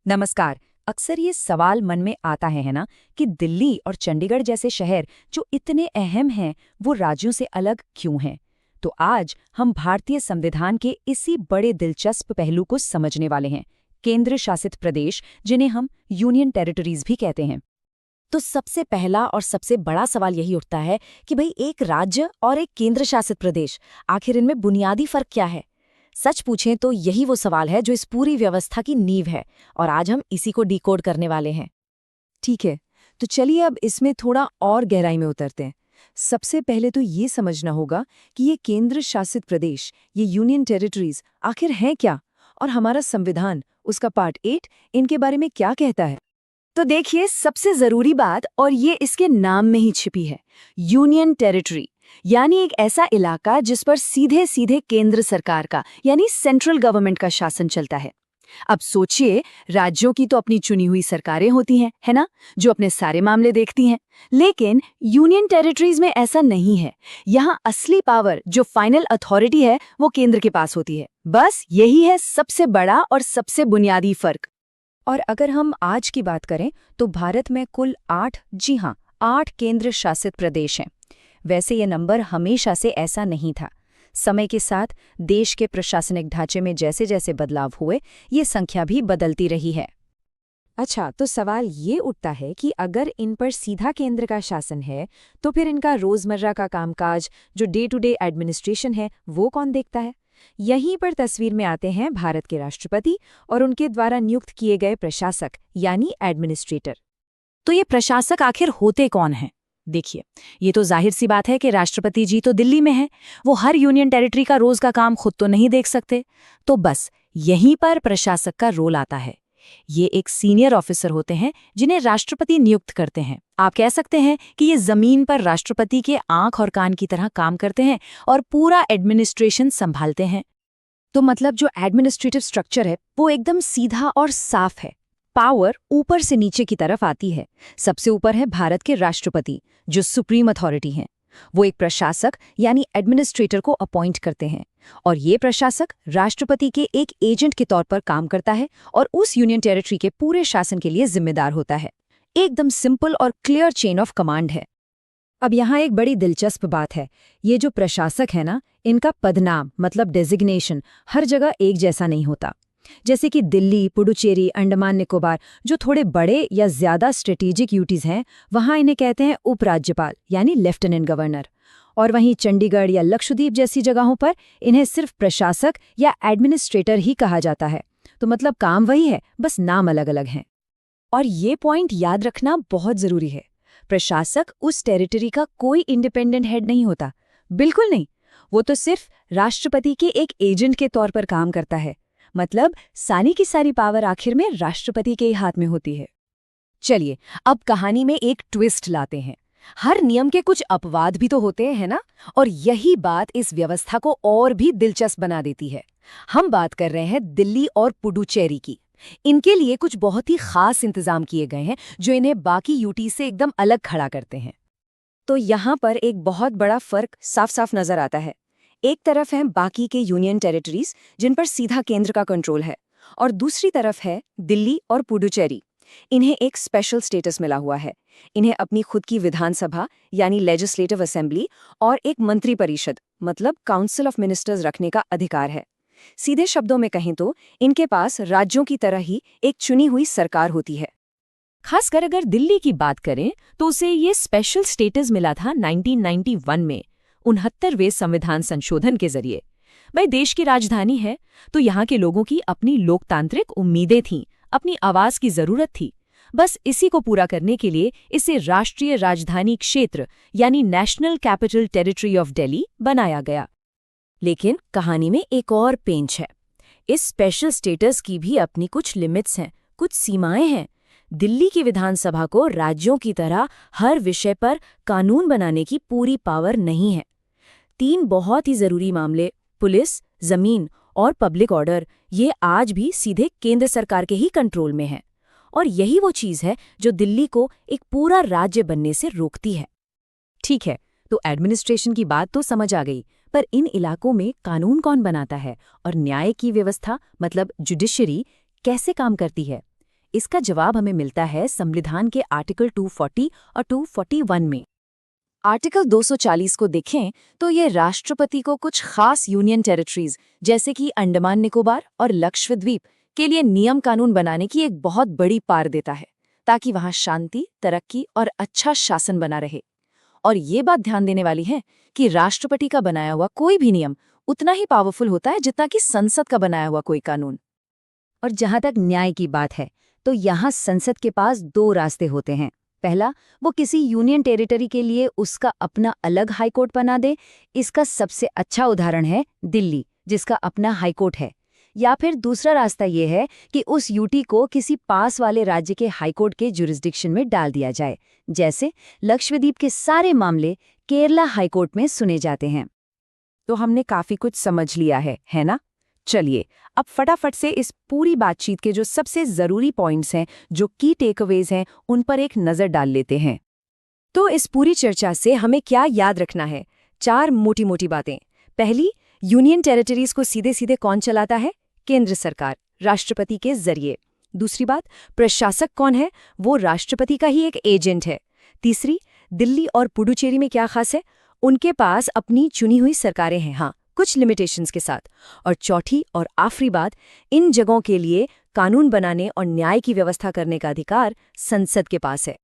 नमस्कार। अक्सर ये सवाल मन में आता है ना कि दिल्ली और चंडीगढ़ जैसे शहर जो इतने अहम हैं वो राज्यों से अलग क्यों हैं। तो आज हम भारतीय संविधान के इसी बड़े दिलचस्प पहलू को समझने वाले हैं, केंद्र शासित प्रदेश, जिन्हें हम यूनियन टेरिटरीज भी कहते हैं। तो सबसे पहला और सबसे बड़ा सवाल यही उठता है कि भाई एक राज्य और एक केंद्र शासित प्रदेश, आखिर इनमें बुनियादी फर्क क्या है। सच पूछें तो यही वो सवाल है जो इस पूरी व्यवस्था की नींव है, और आज हम इसी को डिकोड करने वाले हैं। ठीक है, तो चलिए अब इसमें थोड़ा और गहराई में उतरते हैं। सबसे पहले तो ये समझना होगा कि ये केंद्र शासित प्रदेश, ये यूनियन टेरिटरीज आखिर हैं क्या, और हमारा संविधान, उसका पार्ट 8 इनके बारे में क्या कहता है। तो देखिए, सबसे जरूरी बात, और ये इसके नाम में ही छिपी है, यूनियन टेरिटरी, यानी एक ऐसा इलाका जिस पर सीधे सीधे केंद्र सरकार का यानी सेंट्रल गवर्नमेंट का शासन चलता है। अब सोचिए, राज्यों की तो अपनी चुनी हुई सरकारें होती हैं, है ना, जो अपने सारे मामले देखती हैं। लेकिन यूनियन टेरिटरीज में ऐसा नहीं है। यहाँ असली पावर, जो फाइनल अथॉरिटी है, वो केंद्र के पास होती है। बस यही है सबसे बड़ा और सबसे बुनियादी फर्क। और अगर हम आज की बात करें तो भारत में कुल 8, जी हाँ, 8 केंद्र शासित प्रदेश हैं। वैसे ये नंबर हमेशा से ऐसा नहीं था। समय के साथ देश के प्रशासनिक ढांचे में जैसे जैसे बदलाव हुए, ये संख्या भी बदलती रही है। अच्छा, तो सवाल ये उठता है कि अगर इन पर सीधा केंद्र का शासन है, तो फिर इनका रोजमर्रा का कामकाज, जो डे टू डे एडमिनिस्ट्रेशन है, वो कौन देखता है। यहीं पर तस्वीर में आते हैं भारत के राष्ट्रपति और उनके द्वारा नियुक्त किए गए प्रशासक यानी एडमिनिस्ट्रेटर। तो ये प्रशासक आखिर होते कौन हैं? देखिए, ये तो जाहिर सी बात है कि राष्ट्रपति जी तो दिल्ली में हैं। वो हर यूनियन टेरिटरी का रोज का काम खुद तो नहीं देख सकते। तो बस यहीं पर प्रशासक का रोल आता है। ये एक सीनियर ऑफिसर होते हैं जिन्हें राष्ट्रपति नियुक्त करते हैं। आप कह सकते हैं कि ये जमीन पर राष्ट्रपति के आंख और कान की तरह काम करते हैं और पूरा एडमिनिस्ट्रेशन संभालते हैं। तो मतलब जो एडमिनिस्ट्रेटिव स्ट्रक्चर है वो एकदम सीधा और साफ है। पावर ऊपर से नीचे की तरफ आती है। सबसे ऊपर है भारत के राष्ट्रपति, जो सुप्रीम अथॉरिटी हैं। वो एक प्रशासक यानी एडमिनिस्ट्रेटर को अपॉइंट करते हैं, और ये प्रशासक राष्ट्रपति के एक एजेंट के तौर पर काम करता है और उस यूनियन टेरिटरी के पूरे शासन के लिए जिम्मेदार होता है। एकदम सिंपल और क्लियर चेन ऑफ कमांड है। अब यहाँ एक बड़ी दिलचस्प बात है। ये जो प्रशासक है ना, इनका पदनाम मतलब डेजिग्नेशन हर जगह एक जैसा नहीं होता। जैसे कि दिल्ली, पुडुचेरी, अंडमान निकोबार, जो थोड़े बड़े या ज्यादा स्ट्रेटेजिक यूटीज हैं, वहाँ इन्हें कहते हैं उपराज्यपाल यानी लेफ्टिनेंट गवर्नर। और वहीं चंडीगढ़ या लक्षद्वीप जैसी जगहों पर इन्हें सिर्फ प्रशासक या एडमिनिस्ट्रेटर ही कहा जाता है। तो मतलब काम वही है, बस नाम अलग अलग हैं। और ये पॉइंट याद रखना बहुत जरूरी है। प्रशासक उस टेरिटरी का कोई इंडिपेंडेंट हेड नहीं होता, बिल्कुल नहीं। वो तो सिर्फ राष्ट्रपति के एक एजेंट के तौर पर काम करता है। मतलब सारी की सारी पावर आखिर में राष्ट्रपति के ही हाथ में होती है। चलिए, अब कहानी में एक ट्विस्ट लाते हैं। हर नियम के कुछ अपवाद भी तो होते हैं ना, और यही बात इस व्यवस्था को और भी दिलचस्प बना देती है। हम बात कर रहे हैं दिल्ली और पुडुचेरी की। इनके लिए कुछ बहुत ही खास इंतजाम किए गए हैं जो इन्हें बाकी यूटी से एकदम अलग खड़ा करते हैं। तो यहाँ पर एक बहुत बड़ा फर्क साफ साफ नजर आता है। एक तरफ है बाकी के यूनियन टेरिटरीज जिन पर सीधा केंद्र का कंट्रोल है, और दूसरी तरफ है दिल्ली और पुडुचेरी। इन्हें एक स्पेशल स्टेटस मिला हुआ है। इन्हें अपनी खुद की विधानसभा यानी लेजिस्लेटिव असेंबली और एक मंत्री परिषद मतलब काउंसिल ऑफ मिनिस्टर्स रखने का अधिकार है। सीधे शब्दों में कहें तो इनके पास राज्यों की तरह ही एक चुनी हुई सरकार होती है। खासकर अगर दिल्ली की बात करें तो उसे ये स्पेशल स्टेटस मिला था 1991 में, 69वें संविधान संशोधन के जरिए। भाई, देश की राजधानी है तो यहाँ के लोगों की अपनी लोकतांत्रिक उम्मीदें थीं, अपनी आवाज की जरूरत थी। बस इसी को पूरा करने के लिए इसे राष्ट्रीय राजधानी क्षेत्र यानी national capital territory of Delhi बनाया गया। लेकिन कहानी में एक और पेंच है। इस स्पेशल स्टेटस की भी अपनी कुछ लिमिट्स हैं, कुछ सीमाएं हैं। दिल्ली की विधानसभा को राज्यों की तरह हर विषय पर कानून बनाने की पूरी पावर नहीं है। 3 बहुत ही जरूरी मामले, पुलिस, जमीन और पब्लिक ऑर्डर, ये आज भी सीधे केंद्र सरकार के ही कंट्रोल में है। और यही वो चीज है जो दिल्ली को एक पूरा राज्य बनने से रोकती है। ठीक है, तो एडमिनिस्ट्रेशन की बात तो समझ आ गई, पर इन इलाकों में कानून कौन बनाता है और न्याय की व्यवस्था मतलब जुडिशरी कैसे काम करती है? इसका जवाब हमें मिलता है संविधान के आर्टिकल 240 और 241 में। आर्टिकल 240 को देखें तो ये राष्ट्रपति को कुछ खास यूनियन टेरिटरीज जैसे कि अंडमान निकोबार और लक्षद्वीप के लिए नियम कानून बनाने की एक बहुत बड़ी पावर देता है, ताकि वहां शांति, तरक्की और अच्छा शासन बना रहे। और ये बात ध्यान देने वाली है कि राष्ट्रपति का बनाया हुआ कोई भी नियम उतना ही पावरफुल होता है जितना कि संसद का बनाया हुआ कोई कानून। और जहां तक न्याय की बात है, तो यहाँ संसद के पास दो रास्ते होते हैं। पहला, वो किसी यूनियन टेरिटरी के लिए उसका अपना अलग हाईकोर्ट बना दे। इसका सबसे अच्छा उदाहरण है दिल्ली, जिसका अपना हाईकोर्ट है। या फिर दूसरा रास्ता ये है कि उस यूटी को किसी पास वाले राज्य के हाईकोर्ट के जुरिस्डिक्शन में डाल दिया जाए, जैसे लक्षद्वीप के सारे मामले केरला हाईकोर्ट में सुने जाते हैं। तो हमने काफी कुछ समझ लिया है ना? चलिए अब फटाफट से इस पूरी बातचीत के जो सबसे जरूरी पॉइंट्स हैं, जो की टेकअवेज हैं, उन पर एक नजर डाल लेते हैं। तो इस पूरी चर्चा से हमें क्या याद रखना है? 4 मोटी मोटी बातें। पहली, यूनियन टेरिटरीज को सीधे सीधे कौन चलाता है? केंद्र सरकार, राष्ट्रपति के जरिए। दूसरी बात, प्रशासक कौन है? वो राष्ट्रपति का ही एक एजेंट है। तीसरी, दिल्ली और पुडुचेरी में क्या खास है? उनके पास अपनी चुनी हुई सरकारें हैं, हाँ, कुछ लिमिटेशंस के साथ। और चौथी और आखिरी बात, इन जगहों के लिए कानून बनाने और न्याय की व्यवस्था करने का अधिकार संसद के पास है।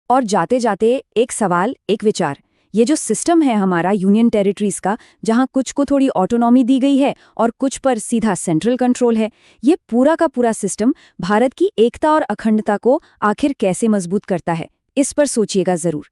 और जाते जाते एक सवाल, एक विचार। ये जो सिस्टम है हमारा यूनियन टेरिटरीज का, जहां कुछ को थोड़ी ऑटोनॉमी दी गई है और कुछ पर सीधा सेंट्रल कंट्रोल है, ये पूरा का पूरा सिस्टम भारत की एकता और अखंडता को आखिर कैसे मजबूत करता है? इस पर सोचिएगा जरूर।